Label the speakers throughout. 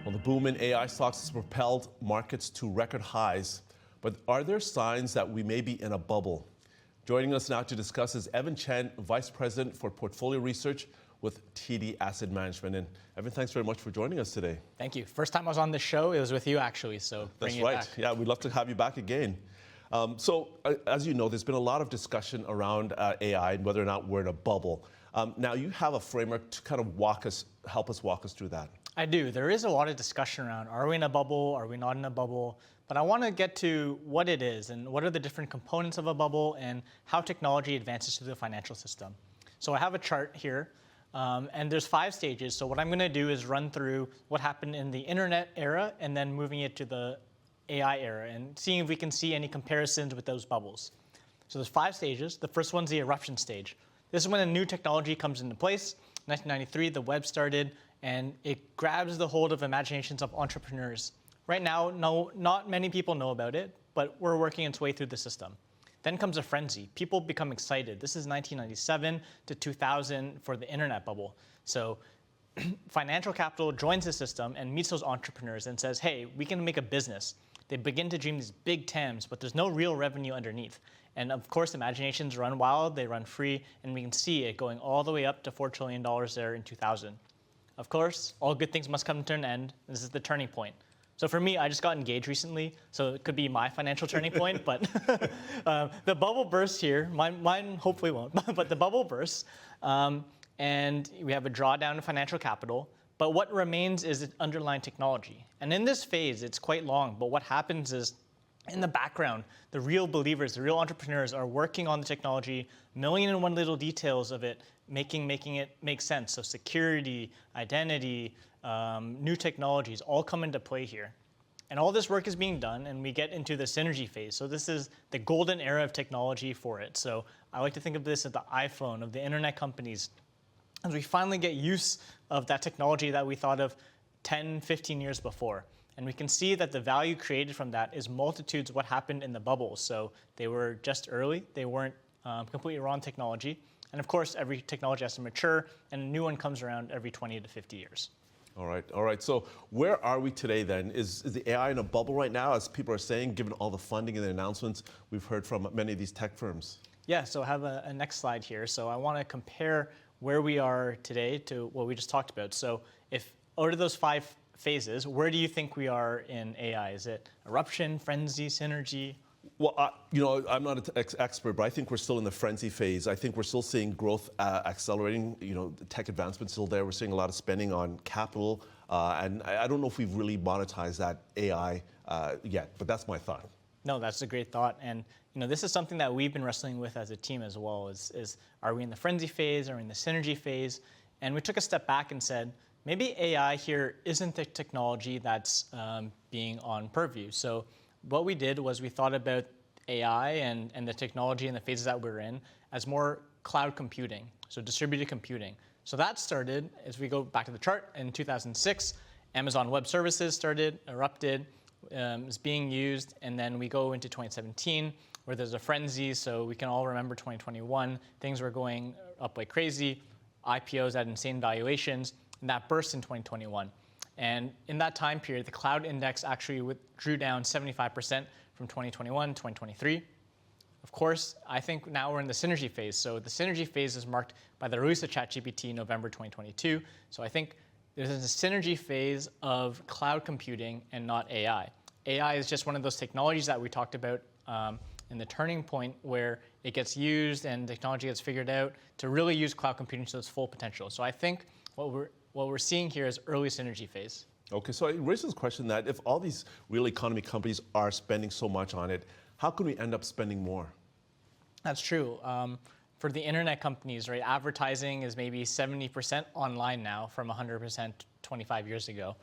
Speaker 1: Well, the boom in AI stocks has propelled markets to record highs, but are there signs that we may be in a bubble? Joining us now to discuss is Evan Chen, Vice President for Portfolio Research with TD Asset Management. And Evan, thanks very much for joining us today.
Speaker 2: Thank you. First time I was on this show, it was with you actually, so bring it back.
Speaker 1: Yeah, we'd love to have you back again. As you know, there's been a lot of discussion around AI and whether or not we're in a bubble. Now, you have a framework to kind of help us walk us through that.
Speaker 2: I do. There is a lot of discussion around, are we in a bubble, are we not in a bubble? But I want to get to what it is and what are the different components of a bubble and how technology advances through the financial system. So I have a chart here, and there's 5 stages. So what I'm going to do is run through what happened in the internet era and then moving it to the AI era and seeing if we can see any comparisons with those bubbles. So there's 5 stages. The first one's the eruption stage. This is when a new technology comes into place. 1993, the web started, and it grabs the hold of imaginations of entrepreneurs. Right now, not many people know about it, but we're working its way through the system. Then comes a frenzy. People become excited. This is 1997 to 2000 for the internet bubble. So financial capital joins the system and meets those entrepreneurs and says, hey, we can make a business. They begin to dream these big TAMs, but there's no real revenue underneath. And of course, imaginations run wild, they run free, and we can see it going all the way up to $4 trillion there in 2000. Of course, all good things must come to an end. This is the turning point. So for me, I just got engaged recently, so it could be my financial turning point, but the bubble bursts here. Mine hopefully won't, but the bubble bursts, and we have a drawdown of financial capital. But what remains is its underlying technology. And in this phase, it's quite long, but what happens is in the background, the real believers, the real entrepreneurs are working on the technology, million and one little details of it, making it make sense. So security, identity, new technologies all come into play here. And all this work is being done, and we get into the synergy phase. So this is the golden era of technology for it. So I like to think of this as the iPhone, of the internet companies, as we finally get use of that technology that we thought of 10, 15 years before. And we can see that the value created from that is multitudes of what happened in the bubble. So they were just early. They weren't completely raw technology. And of course, every technology has to mature, and a new one comes around every 20 to 50 years.
Speaker 1: All right. So where are we today then? Is the AI in a bubble right now, as people are saying, given all the funding and the announcements we've heard from many of these tech firms?
Speaker 2: Yeah, so I have a next slide here. So I want to compare where we are today to what we just talked about. So if out of those 5 phases, where do you think we are in AI? Is it eruption, frenzy, synergy?
Speaker 1: Well, I'm not an expert, but I think we're still in the frenzy phase. I think we're still seeing growth accelerating. The tech advancement's still there. We're seeing a lot of spending on capital, and I don't know if we've really monetized that AI yet, but that's my thought.
Speaker 2: No, that's a great thought. And this is something that we've been wrestling with as a team as well, is are we in the frenzy phase, are we in the synergy phase? And we took a step back and said, maybe AI here isn't the technology that's being on purview. So what we did was we thought about AI and the technology and the phases that we're in as more cloud computing, so distributed computing. So that started, as we go back to the chart, in 2006, Amazon Web Services started, erupted, is being used, and then we go into 2017, where there's a frenzy, so we can all remember 2021, things were going up like crazy, IPOs at insane valuations, and that burst in 2021. And in that time period, the cloud index actually drew down 75% from 2021 to 2023. Of course, I think now we're in the synergy phase. So the synergy phase is marked by the release of ChatGPT in November 2022. So I think there's a synergy phase of cloud computing and not AI. AI is just one of those technologies that we talked about in the turning point where it gets used and technology gets figured out to really use cloud computing to its full potential. So I think what we're seeing here is early synergy phase.
Speaker 1: Okay, so it raises the question that if all these real economy companies are spending so much on it, how can we end up spending more?
Speaker 2: That's true. For the internet companies, right, advertising is maybe 70% online now from 100% 25 years ago.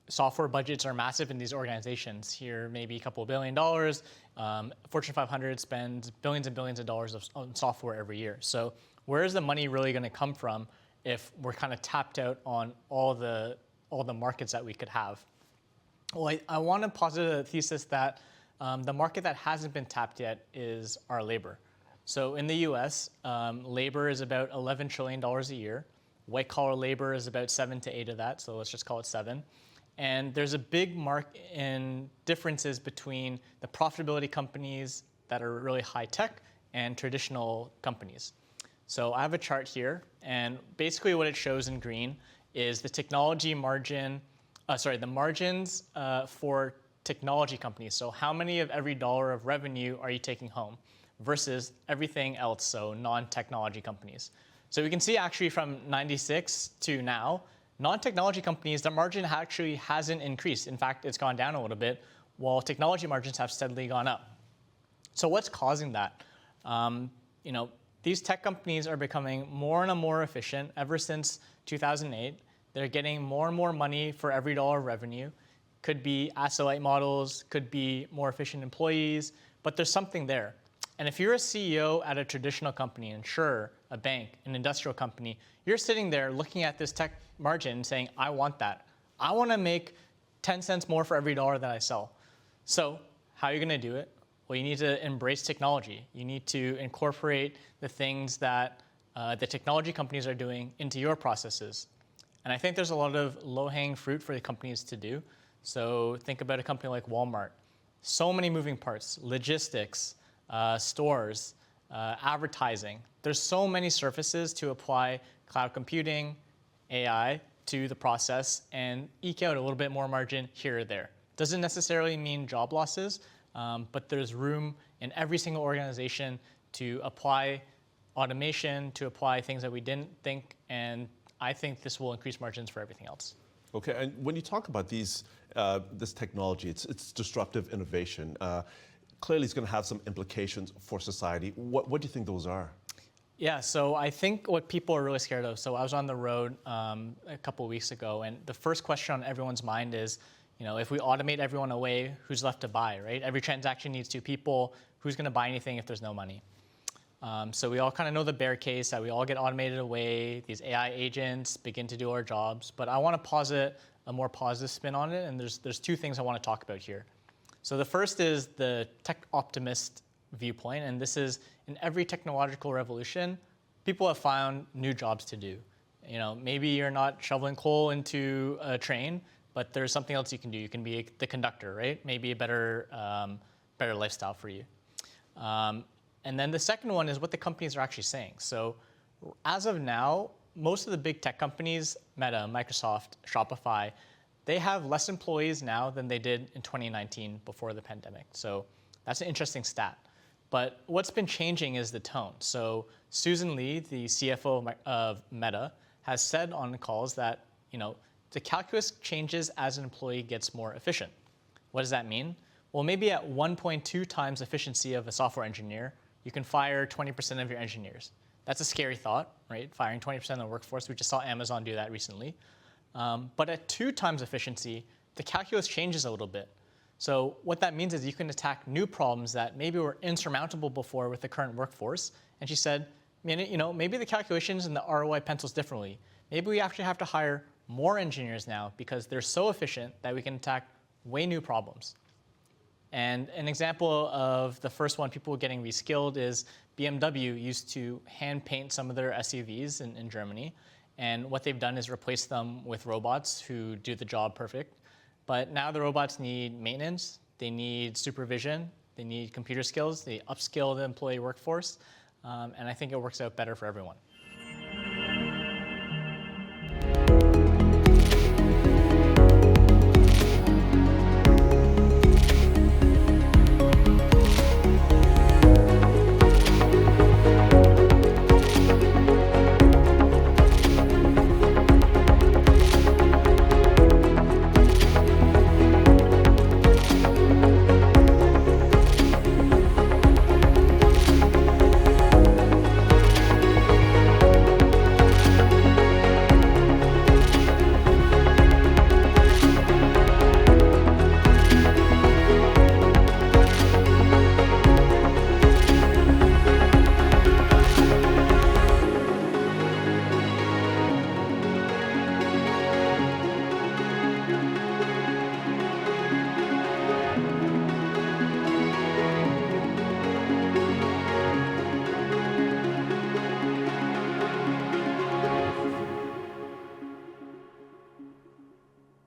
Speaker 2: Software budgets are massive in these organizations. Here, maybe a couple of $1 billion. Fortune 500 spends billions and billions of dollars on software every year. So where is the money really going to come from if we're kind of tapped out on all the markets that we could have? Well, I want to posit a thesis that the market that hasn't been tapped yet is our labor. So in the US, labor is about $11 trillion a year. White collar labor is about 7 to 8 of that, so let's just call it 7. And there's a big mark in differences between the profitability companies that are really high tech and traditional companies. So I have a chart here, and basically what it shows in green is the technology margin, the margins for technology companies. So how many of every dollar of revenue are you taking home versus everything else, so non-technology companies. So we can see actually from 96 to now, non-technology companies, their margin actually hasn't increased. In fact, it's gone down a little bit, while technology margins have steadily gone up. So what's causing that? These tech companies are becoming more and more efficient ever since 2008. They're getting more and more money for every dollar of revenue. Could be asset-light models, could be more efficient employees, but there's something there. And if you're a CEO at a traditional company, an insurer, a bank, an industrial company, you're sitting there looking at this tech margin and saying, I want that. I want to make 10 cents more for every dollar that I sell. So how are you going to do it? Well, you need to embrace technology. You need to incorporate the things that the technology companies are doing into your processes. And I think there's a lot of low-hanging fruit for the companies to do. So think about a company like Walmart. So many moving parts, logistics, stores, advertising. There's so many surfaces to apply cloud computing, AI to the process and eke out a little bit more margin here or there. Doesn't necessarily mean job losses, but there's room in every single organization to apply automation, to apply things that we didn't think, and I think this will increase margins for everything else.
Speaker 1: Okay, and when you talk about this technology, it's disruptive innovation. Clearly, it's going to have some implications for society. What do you think those are?
Speaker 2: Yeah, so I think what people are really scared of. So I was on the road a couple of weeks ago, and the first question on everyone's mind is, if we automate everyone away, who's left to buy, right? Every transaction needs 2 people. Who's going to buy anything if there's no money? So we all kind of know the bear case that we all get automated away. These AI agents begin to do our jobs. But I want to posit a more positive spin on it, and there's 2 things I want to talk about here. So the first is the tech optimist viewpoint, and this is in every technological revolution, people have found new jobs to do. Maybe you're not shoveling coal into a train, but there's something else you can do. You can be the conductor, right? Maybe a better lifestyle for you. And then the second one is what the companies are actually saying. So as of now, most of the big tech companies, Meta, Microsoft, Shopify, they have less employees now than they did in 2019 before the pandemic. So that's an interesting stat. But what's been changing is the tone. So Susan Li, the CFO of Meta, has said on calls that the calculus changes as an employee gets more efficient. What does that mean? Well, maybe at 1.2 times efficiency of a software engineer, you can fire 20% of your engineers. That's a scary thought, right? Firing 20% of the workforce. We just saw Amazon do that recently. But at 2 times efficiency, the calculus changes a little bit. So what that means is you can attack new problems that maybe were insurmountable before with the current workforce. And she said, maybe the calculations and the ROI pencils differently. Maybe we actually have to hire more engineers now because they're so efficient that we can attack way new problems. And an example of the first one, people getting reskilled, is BMW used to hand paint some of their SUVs in Germany. And what they've done is replace them with robots who do the job perfect. But now the robots need maintenance, they need supervision, they need computer skills, they upskill the employee workforce. And I think it works out better for everyone.